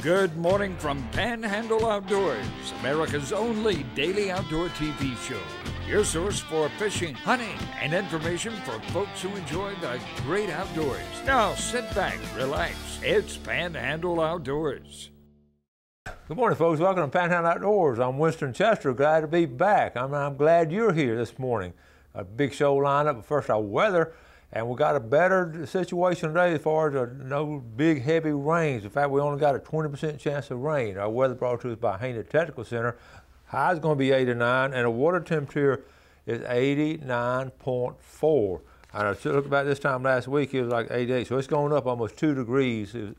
Good morning from Panhandle Outdoors, America's only daily outdoor TV show. Your source for fishing, hunting, and information for folks who enjoy the great outdoors. Now sit back, relax. It's Panhandle Outdoors. Good morning, folks. Welcome to Panhandle Outdoors. I'm Winston Chester. Glad to be back. I'm glad you're here this morning. A big show lineup. But first, our weather. And we got a better situation today as far as no big heavy rains. In fact, we only got a 20% chance of rain. Our weather brought to us by Panhandle Technical Center. High is going to be 89, and the water temperature is 89.4. And I looked about this time last week, it was like 88. So it's going up almost 2 degrees. It's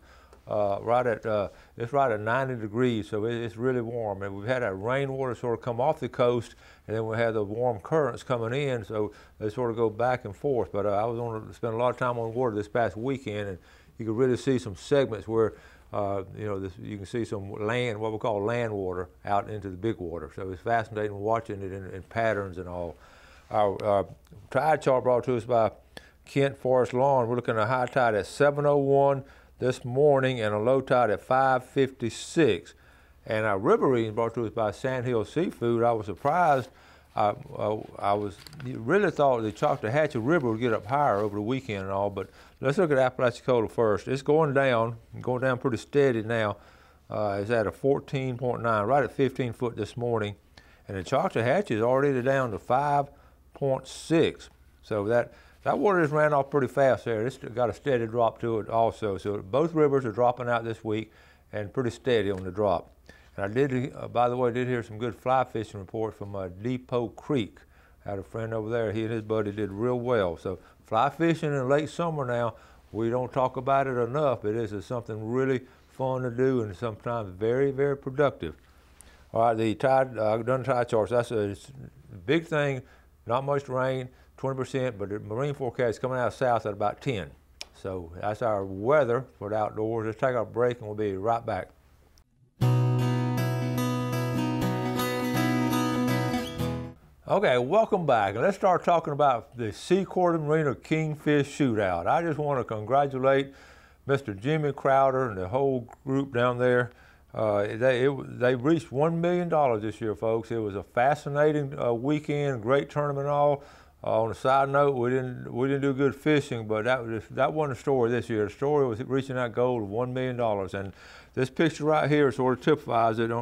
right at 90 degrees, so it's really warm. And we've had that rainwater sort of come off the coast, and then we had the warm currents coming in, so they sort of go back and forth. But I was on to spend a lot of time on water this past weekend, and you could really see some segments where you can see some land, what we call land water, out into the big water. So it's fascinating watching it in patterns and all. Our tide chart brought to us by Kent Forest Lawn. We're looking at a high tide at 7:01 this morning and a low tide at 5:56. And our river reading brought to us by Sandhill Seafood. I was surprised. I really thought the Choctawhatchee River would get up higher over the weekend and all, but let's look at Apalachicola first. It's going down pretty steady now. It's at a 14.9, right at 15 foot this morning. And the Choctawhatchee is already down to 5.6. So that water just ran off pretty fast there. It's got a steady drop to it also. So both rivers are dropping out this week and pretty steady on the drop. And I did, by the way, hear some good fly fishing reports from Depot Creek. I had a friend over there. He and his buddy did real well. So fly fishing in late summer now, we don't talk about it enough. It is something really fun to do and sometimes very, very productive. All right, the tide, I've done tide charts. That's a big thing. Not much rain, 20%, but the marine forecast is coming out south at about 10. So that's our weather for the outdoors. Let's take our break and we'll be right back. Okay, welcome back. And let's start talking about the Seaquarter Marina Kingfish Shootout. I just want to congratulate Mr. Jimmy Crowder and the whole group down there. They reached $1 million this year, folks. It was a fascinating weekend, great tournament and all. On a side note, we didn't do good fishing, but that wasn't the story this year. The story was reaching that goal of $1 million. And this picture right here sort of typifies it.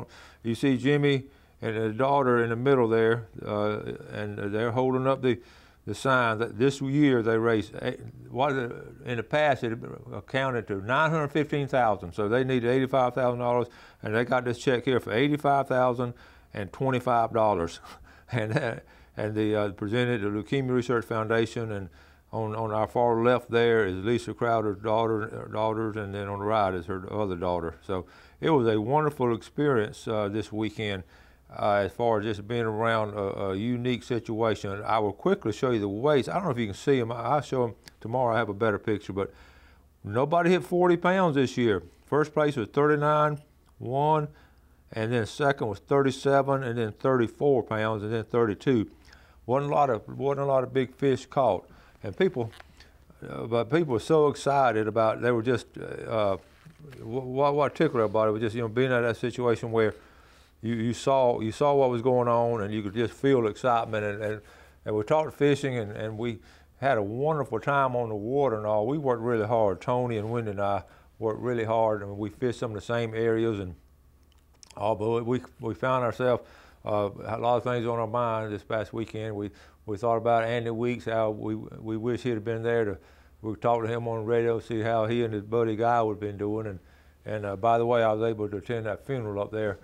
You see Jimmy and his daughter in the middle there, and they're holding up the sign that this year they raised, in the past it accounted to $915,000, so they needed $85,000, and they got this check here for $85,025, and they presented the Leukemia Research Foundation, and on our far left there is Lisa Crowder's daughters, and then on the right is her other daughter. So it was a wonderful experience this weekend. As far as just being around a unique situation. I will quickly show you the weights. I don't know if you can see them. I'll show them tomorrow. I have a better picture, but nobody hit 40 pounds this year. First place was 39, and then second was 37, and then 34 pounds, and then 32. Wasn't a lot of big fish caught, and people were so excited about. They were just what tickled about it was just being in that situation where. You saw what was going on, and you could just feel the excitement. And we talked fishing, and we had a wonderful time on the water and all. We worked really hard. Tony and Wendy and I worked really hard, and we fished some of the same areas. And although we found ourselves a lot of things on our mind this past weekend. We thought about Andy Weeks, how we wish he'd have been there. We talked to him on the radio, see how he and his buddy Guy would have been doing. And by the way, I was able to attend that funeral up there.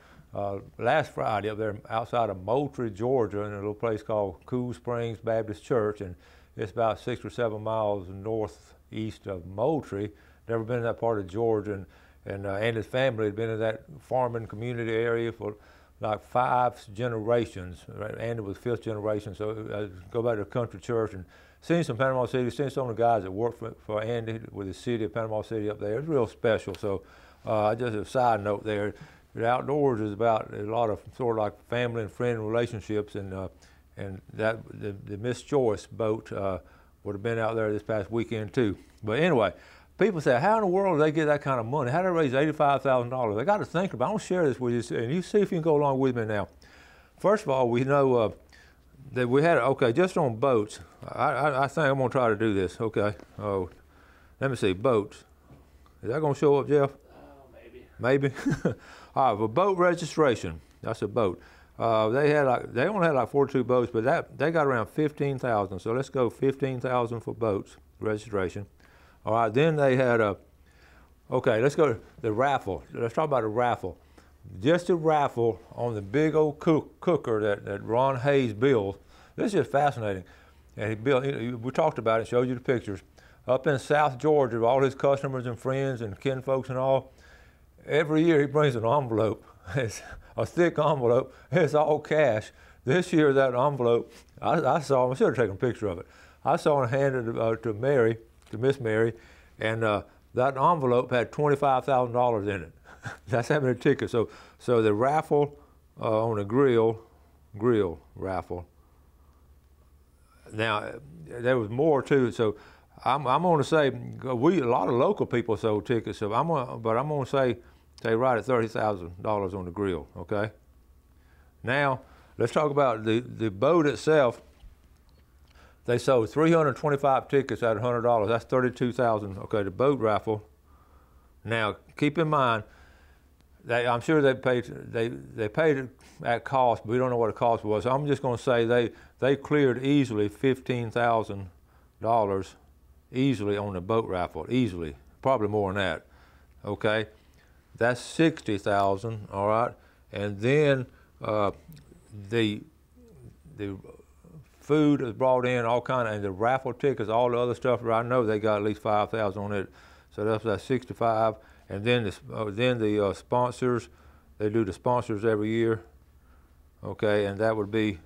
Last Friday up there outside of Moultrie, Georgia, in a little place called Cool Springs Baptist Church, and it's about 6 or 7 miles northeast of Moultrie. Never been in that part of Georgia, and Andy's family had been in that farming community area for like 5 generations. Right? Andy was 5th generation, so I go back to the country church and seen some Panama City, seen some of the guys that worked for Andy with the city of Panama City up there. It was real special. So just a side note there. The outdoors is about a lot of sort of like family and friend relationships, and that the Miss Joyce boat would have been out there this past weekend too. But anyway, people say, how in the world do they get that kind of money? How do they raise $85,000? They got to think about it. I'm going to share this with you, and you see if you can go along with me now. First of all, we know that we had, okay, just on boats, I think I'm going to try to do this, okay. Oh, let me see, boats. Is that going to show up, Jeff? Maybe. Maybe? All right, for boat registration, that's a boat. They only had like 42 boats, but they got around 15,000. So let's go 15,000 for boats registration. All right, then they had okay, let's go to the raffle. Let's talk about a raffle. Just a raffle on the big old cooker that Ron Hayes built. This is just fascinating. And he built, we talked about it, showed you the pictures. Up in South Georgia, all his customers and friends and kin folks and all, every year he brings an envelope. It's a thick envelope. It's all cash. This year that envelope, I saw him, I should have taken a picture of it. I saw him handed to Mary, to Miss Mary, and that envelope had $25,000 in it. That's how many tickets. So the raffle on the grill raffle. Now there was more too. So I'm going to say a lot of local people sold tickets. So I'm going to say right at $30,000 on the grill. Okay. Now let's talk about the boat itself. They sold 325 tickets at $100. That's $32,000. Okay, the boat raffle. Now keep in mind, I'm sure they paid it at cost, but we don't know what the cost was. So I'm just going to say they cleared easily $15,000 easily on the boat raffle, easily, probably more than that. Okay, that's $60,000. All right, and then the food is brought in, all kind of, and the raffle tickets, all the other stuff. I know they got at least $5,000 on it, so that's $65,000. And then the sponsors, they do the sponsors every year, okay, and that would be,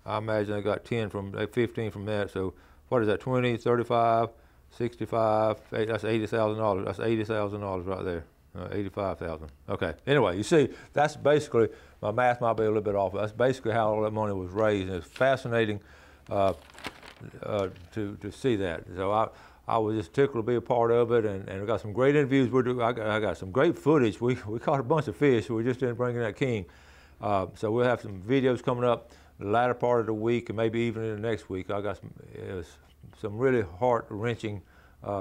I imagine they got 15 from that, so what is that, 20, 35, 65, that's $80,000, that's $80,000 right there, 85,000, okay. Anyway, you see, that's basically, my math might be a little bit off, but that's basically how all that money was raised, and it's fascinating to see that. So I was just tickled to be a part of it, and we got some great interviews. I got some great footage. We caught a bunch of fish. We just didn't bring in that king. So we'll have some videos coming up the latter part of the week, and maybe even in the next week. I got some really heart-wrenching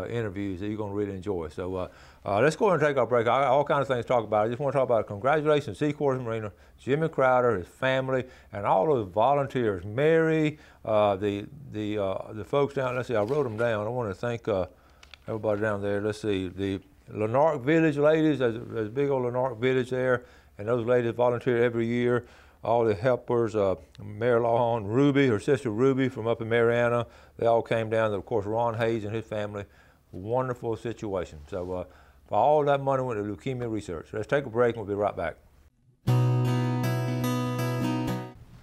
interviews that you're going to really enjoy. So let's go ahead and take our break. I got all kinds of things to talk about. I just want to talk about congratulations to Seacoast Marina, Jimmy Crowder, his family, and all of the volunteers. Mary, the folks down. Let's see, I wrote them down. I want to thank everybody down there. Let's see, the Lanark Village ladies. There's a big old Lanark Village there, and those ladies volunteer every year. All the helpers, Mary Lawhorn, Ruby, her sister Ruby from up in Mariana, they all came down. Of course, Ron Hayes and his family. Wonderful situation. So all that money went to leukemia research. Let's take a break and we'll be right back.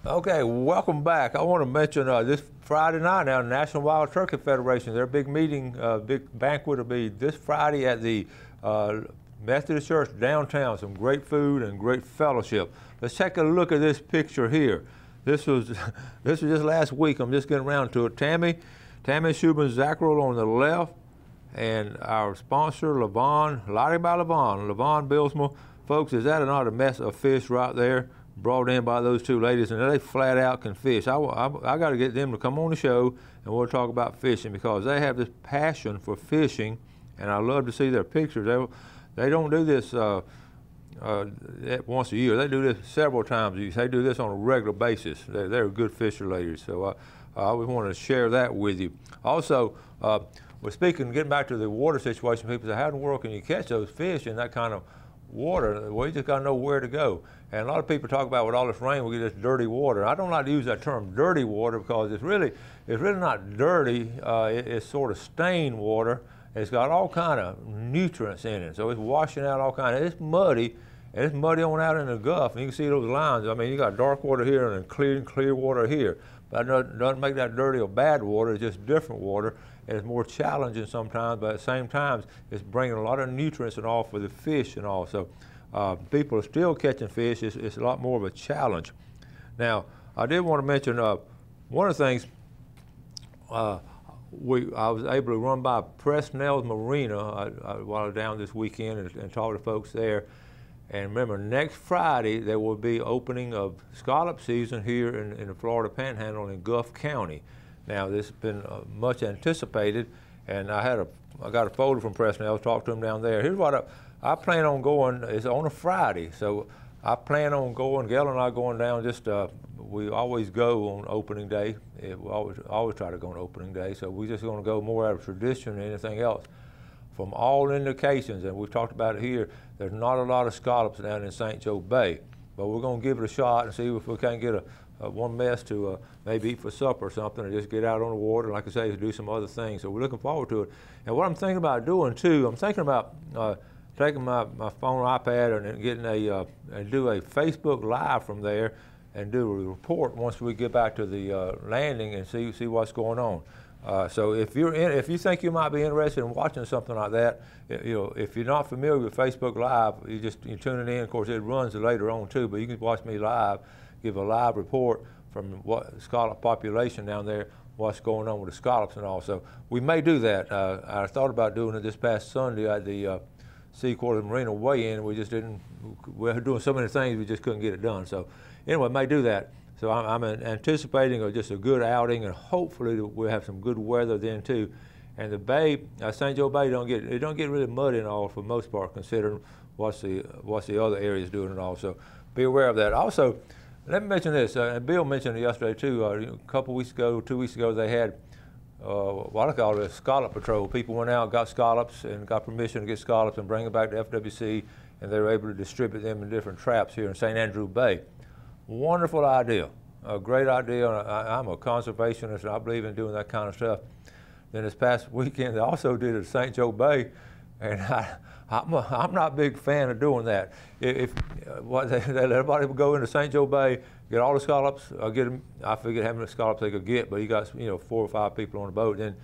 Okay, welcome back. I want to mention this Friday night now, the National Wild Turkey Federation, their big meeting, big banquet will be this Friday at the Methodist Church downtown. Some great food and great fellowship. Let's take a look at this picture here. This was just last week. I'm just getting around to it. Tammy Schubin-Zackrell on the left, and our sponsor, Levon Bilsma. Folks, is that not a mess of fish right there, brought in by those two ladies? And they flat out can fish. I got to get them to come on the show, and we'll talk about fishing, because they have this passion for fishing, and I love to see their pictures. They don't do this once a year. They do this several times a year. They do this on a regular basis. They're good fisher ladies. So I always want to share that with you. Also, we're getting back to the water situation. People say, how in the world can you catch those fish in that kind of water? Well, you just got to know where to go. And a lot of people talk about with all this rain, we get this dirty water. I don't like to use that term dirty water, because it's really not dirty. It's sort of stained water. It's got all kind of nutrients in it, so it's washing out all kind of. It's muddy, and it's muddy on out in the Gulf, and you can see those lines. I mean, you got dark water here and then clear water here, but it doesn't make that dirty or bad water. It's just different water, and it's more challenging sometimes, but at the same time, it's bringing a lot of nutrients and all for the fish and all. So people are still catching fish. It's a lot more of a challenge. Now, I did want to mention one of the things. I was able to run by Panhandle Marina while I was down this weekend and talk to folks there. And remember, next Friday there will be opening of scallop season here in the Florida Panhandle in Gulf County. Now this has been much anticipated, and I got a folder from Panhandle. Talked to them down there. Here's what I plan on going. It's on a Friday, so I plan on going. Gail and I going down. We always go on opening day. We always try to go on opening day. So we're just going to go more out of tradition than anything else. From all indications, and we've talked about it here, there's not a lot of scallops down in St. Joe Bay, but we're going to give it a shot and see if we can't get one mess to maybe eat for supper or something, or just get out on the water, like I say, to do some other things. So we're looking forward to it. And what I'm thinking about doing too, I'm thinking about taking my phone or iPad and getting and do a Facebook Live from there and do a report once we get back to the landing and see what's going on. So if you think you might be interested in watching something like that, if you're not familiar with Facebook Live, you tune it in. Of course, it runs later on too, but you can watch me live, give a live report from what scallop population down there, what's going on with the scallops and all. So we may do that. I thought about doing it this past Sunday at the Seaquarter Marina weigh-in. We just didn't. We're doing so many things, we just couldn't get it done. So anyway, may do that. So I'm anticipating just a good outing, and hopefully we'll have some good weather then too. And the bay, St. Joe Bay, don't get really muddy and all for the most part, considering what's the other areas doing and all. So be aware of that. Also, let me mention this. And Bill mentioned it yesterday too. A couple weeks ago, 2 weeks ago, they had what I call a scallop patrol. People went out, got scallops, and got permission to get scallops and bring them back to FWC, and they were able to distribute them in different traps here in St. Andrew Bay. Wonderful idea, a great idea. I'm a conservationist, and I believe in doing that kind of stuff. Then this past weekend, they also did it at St. Joe Bay, and I'm not a big fan of doing that. They let everybody go into St. Joe Bay, get all the scallops, get them. I forget how many scallops they could get, but you got 4 or 5 people on the boat. Then,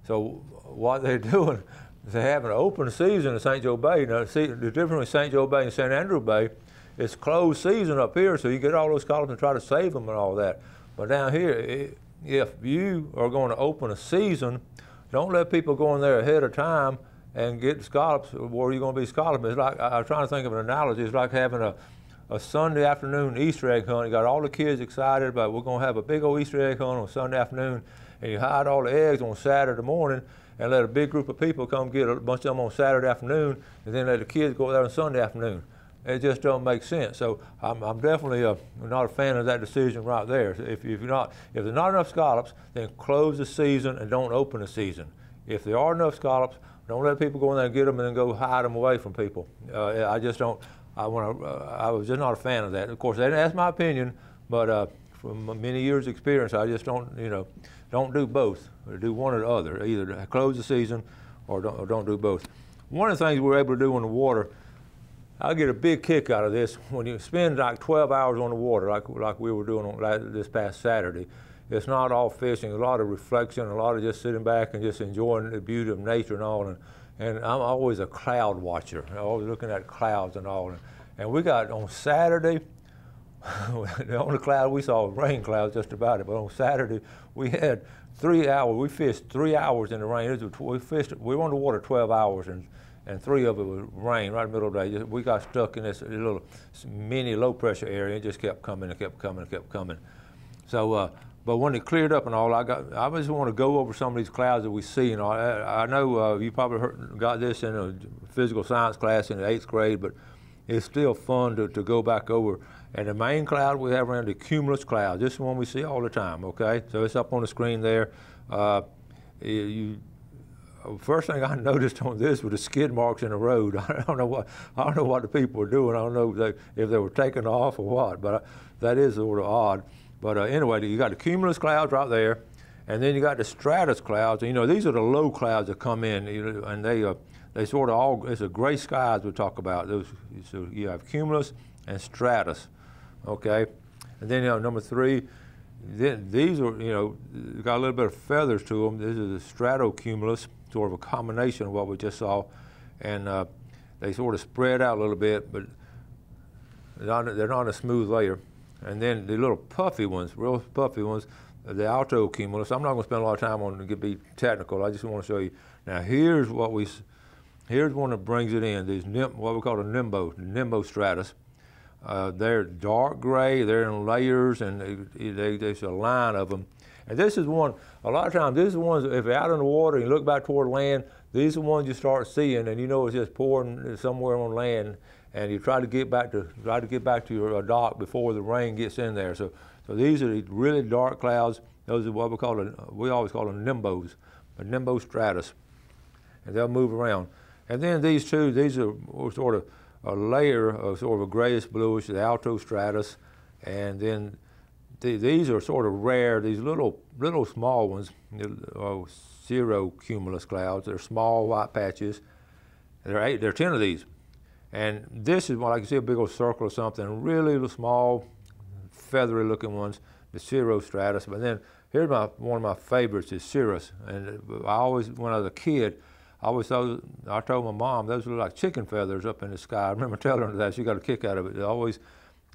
so what they're doing is they have an open season in St. Joe Bay. Now, see, the difference between St. Joe Bay and St. Andrew Bay, it's closed season up here, so you get all those scallops and try to save them and all that. But down here, if you are going to open a season, don't let people go in there ahead of time and get scallops where you're going to be scalloping. It's like, I'm trying to think of an analogy. It's like having a Sunday afternoon Easter egg hunt. You got all the kids excited about we're going to have a big old Easter egg hunt on Sunday afternoon, and you hide all the eggs on Saturday morning and let a big group of people come get a bunch of them on Saturday afternoon, and then let the kids go there on Sunday afternoon. It just don't make sense. So I'm definitely not a fan of that decision right there. If there's not enough scallops, then close the season and don't open the season. If there are enough scallops, don't let people go in there and get them and then go hide them away from people. I just don't. I was just not a fan of that. Of course, that's my opinion, but from many years' experience, I just don't do both. Or do one or the other. Either close the season or don't do both. One of the things we're able to do in the water, I get a big kick out of this. When you spend like 12 hours on the water, like we were doing this past Saturday, it's not all fishing, a lot of reflection, a lot of just sitting back and just enjoying the beauty of nature and all. And I'm always a cloud watcher. I'm always looking at clouds and all. And we got on Saturday, the only cloud we saw was rain clouds just about it. But on Saturday, we had 3 hours. We fished 3 hours in the rain. We were on the water 12 hours, and 3 of it was rain right in the middle of the day. We got stuck in this little mini low pressure area. It just kept coming and kept coming and kept coming. So, but when it cleared up and all, I just want to go over some of these clouds that we see. And I know you probably got this in a physical science class in the 8th grade, but it's still fun to go back over. And the main cloud we have around the cumulus cloud. This is one we see all the time. Okay, so it's up on the screen there. First thing I noticed on this was the skid marks in the road. I don't know what the people were doing. I don't know if they were taking off or what, but that is sort of odd. But anyway, you got the cumulus clouds right there, and then you got the stratus clouds. And, these are the low clouds that come in, and they sort of all, it's a gray skies we talk about. So you have cumulus and stratus, okay? And then number 3, these are, got a little bit of feathers to them. This is the stratocumulus, sort of a combination of what we just saw, and they sort of spread out a little bit, but they're not a smooth layer. And then the little puffy ones, real puffy ones, the alto cumulus. I'm not going to spend a lot of time on it to be technical. I just want to show you. Now here's one that brings it in. These what we call a nimbostratus. They're dark gray. They're in layers, and there's a line of them. And this is one. A lot of times, this is ones. If you're out in the water and you look back toward land, these are the ones you start seeing, and you know it's just pouring somewhere on land. And you try to get back to your dock before the rain gets in there. So these are these really dark clouds. Those are what we always call them nimbos, a nimbostratus, and they'll move around. And then these are sort of a layer of sort of a grayish bluish, the altostratus, and then these are sort of rare. These little small ones, cirrocumulus clouds. They're small white patches. There are 10 of these. And this is like you see a big old circle or something, really small, feathery looking ones, the cirrostratus. But then here's one of my favorites is cirrus. And when I was a kid, I told my mom, those look like chicken feathers up in the sky. I remember telling her that. She got a kick out of it. They're always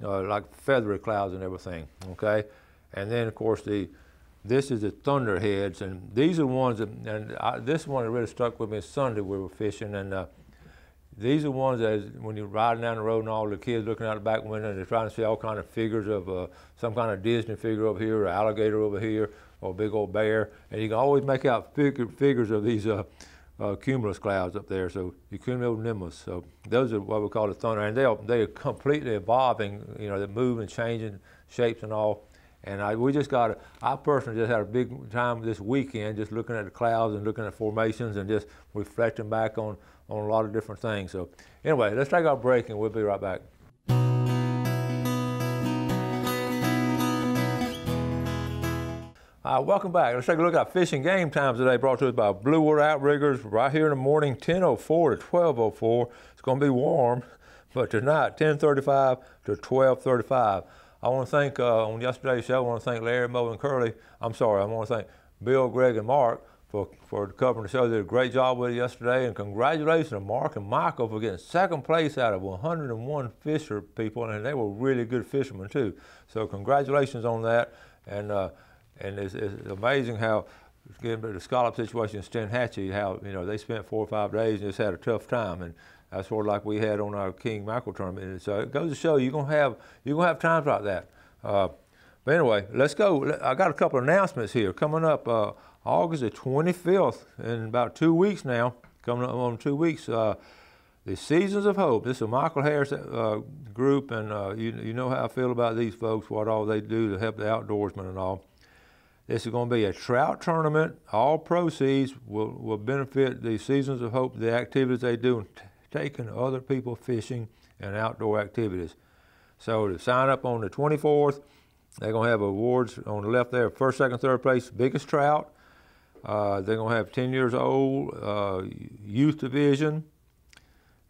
like feathery clouds and everything, okay? And then, of course, this is the thunderheads. And these are the ones this one that really stuck with me Sunday we were fishing. And these are ones that when you're riding down the road and all the kids looking out the back window and they're trying to see all kind of figures of some kind of Disney figure over here, or alligator over here, or a big old bear. And you can always make out figures of these cumulus clouds up there, so the cumulonimbus. So those are what we call the thunder, and they're completely evolving. You know, they're moving, changing shapes and all. And I personally just had a big time this weekend just looking at the clouds and looking at formations and just reflecting back on a lot of different things. So anyway, let's take our break and we'll be right back. Welcome back. Let's take a look at fishing game times today, brought to us by Blue Water Outriggers right here in the morning, 10:04 to 12:04. It's going to be warm, but tonight, 10:35 to 12:35. I want to thank, on yesterday's show, I want to thank Larry, Mo, and Curly. I want to thank Bill, Greg, and Mark for covering the show. They did a great job with it yesterday, and congratulations to Mark and Michael for getting second place out of 101 fisher people, and they were really good fishermen too. So congratulations on that, and it's amazing how, getting back to the scallop situation in Stenhatchee, how they spent 4 or 5 days and just had a tough time, and that's sort of like we had on our King Mackerel tournament. And so it goes to show you're gonna have times like that. But anyway, let's go. I got a couple of announcements here coming up. August the 25th, in about 2 weeks now. Coming up on 2 weeks. The Seasons of Hope. This is a Michael Harris group, and you know how I feel about these folks. What all they do to help the outdoorsmen and all. This is going to be a trout tournament. All proceeds will benefit the Seasons of Hope, the activities they do, taking other people fishing and outdoor activities. So to sign up on the 24th, they're going to have awards on the left there, first, second, third place, biggest trout. They're going to have 10 years old, youth division,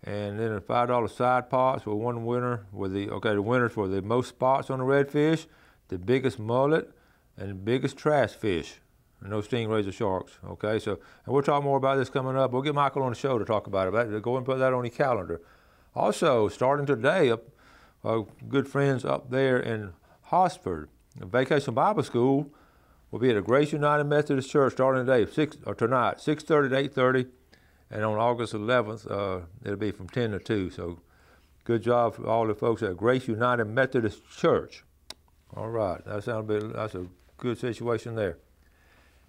and then a $5 side pots with one winner with the winners for the most spots on the redfish, the biggest mullet, and the biggest trash fish. No stingrays or sharks, okay? So, and we'll talk more about this coming up. We'll get Michael on the show to talk about it. Go and put that on your calendar. Also, starting today, good friends up there in Hosford, Vacation Bible School will be at a Grace United Methodist Church starting today, tonight, 6:30 to 8:30, and on August 11th, it'll be from 10 to 2. So, good job for all the folks at Grace United Methodist Church. All right, that's a good situation there.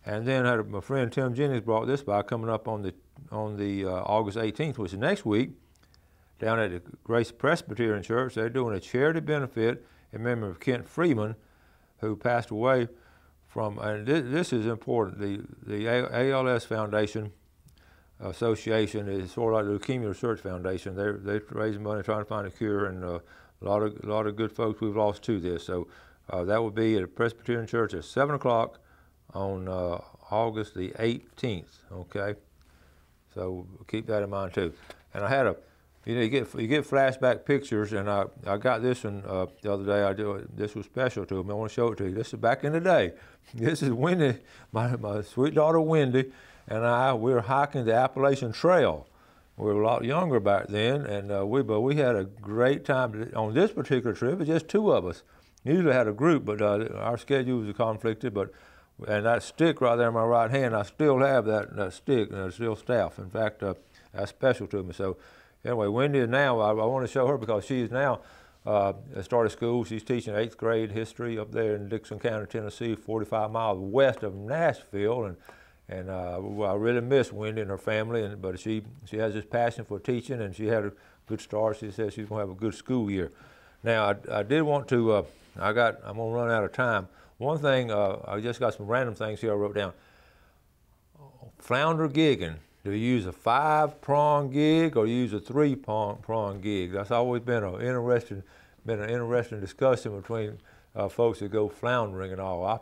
And then my friend Tim Jennings brought this by coming up on the August 18th, which is next week, down at the Grace Presbyterian Church. They're doing a charity benefit in memory of Kent Freeman, who passed away from, and this is important, the ALS Foundation Association is sort of like the Leukemia Research Foundation. They're raising money trying to find a cure, and a lot of good folks we've lost to this. So that will be at the Presbyterian Church at 7 o'clock on August the 18th, okay? So keep that in mind too. And I had you get flashback pictures, and I got this one the other day. This was special to me. I want to show it to you. This is back in the day. This is Wendy, my sweet daughter Wendy, and we were hiking the Appalachian Trail. We were a lot younger back then, and but we had a great time on this particular trip. It's just 2 of us. usually had a group, but our schedules are conflicted. And that stick right there in my right hand, I still have that stick, and it's still staff. In fact, that's special to me. So anyway, Wendy is now, I want to show her because she is now started school. She's teaching 8th grade history up there in Dixon County, Tennessee, 45 miles west of Nashville. And I really miss Wendy and her family, but she has this passion for teaching, and she had a good start. She said she's going to have a good school year. Now, I did want to, I'm going to run out of time. One thing, I just got some random things here I wrote down. Flounder gigging. Do you use a 5-prong gig or use a 3-prong gig? That's always been an interesting discussion between folks that go floundering and all. I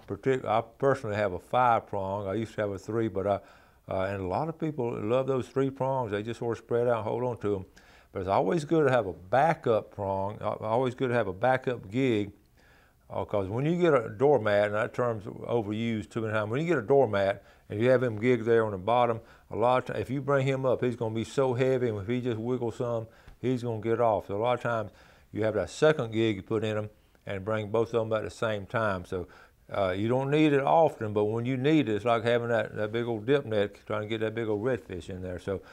personally have a 5-prong. I used to have a 3, but and a lot of people love those 3 prongs. They just sort of spread out and hold on to them. But it's always good to have a backup prong. Always good to have a backup gig. Because when you get a doormat, and that term's overused too many times, when you get a doormat and you have him gig there on the bottom, a lot of times, if you bring him up, he's going to be so heavy, and if he just wiggles some, he's going to get off. So a lot of times you have that second gig you put in him and bring both of them at the same time. So you don't need it often, but when you need it, it's like having that big old dip net trying to get that big old redfish in there. So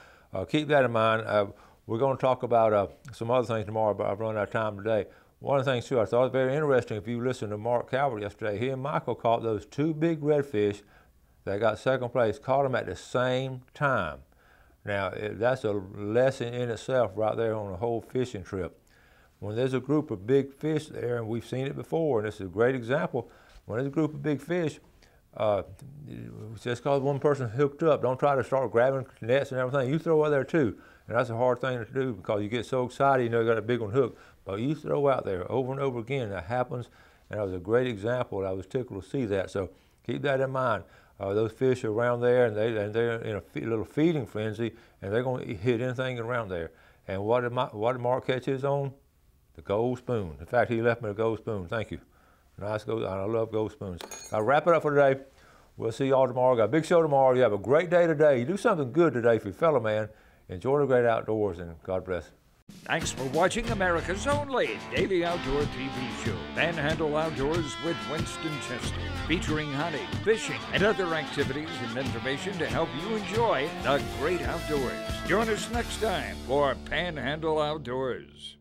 keep that in mind. We're going to talk about some other things tomorrow, but I've run out of time today. One of the things, too, I thought was very interesting, if you listened to Mark Calvert yesterday, he and Michael caught those 2 big redfish that got second place, caught them at the same time. Now, that's a lesson in itself right there on a whole fishing trip. When there's a group of big fish there, and we've seen it before, and this is a great example, when there's a group of big fish, just because one person's hooked up, don't try to start grabbing nets and everything. You throw out there, too. And that's a hard thing to do because you get so excited, you know you got a big one hooked. But you throw out there over and over again, that happens. And that was a great example. I was tickled to see that. So keep that in mind. Those fish are around there, and they're in a little feeding frenzy, and they're going to hit anything around there. And what did Mark catch his on? The gold spoon. In fact, he left me a gold spoon. Thank you. Nice gold. I love gold spoons. I'll wrap it up for today. We'll see you all tomorrow. Got a big show tomorrow. You have a great day today. You do something good today for your fellow man. Enjoy the great outdoors, and God bless. Thanks for watching America's only daily outdoor TV show, Panhandle Outdoors with Winston Chester, featuring hunting, fishing, and other activities and information to help you enjoy the great outdoors. Join us next time for Panhandle Outdoors.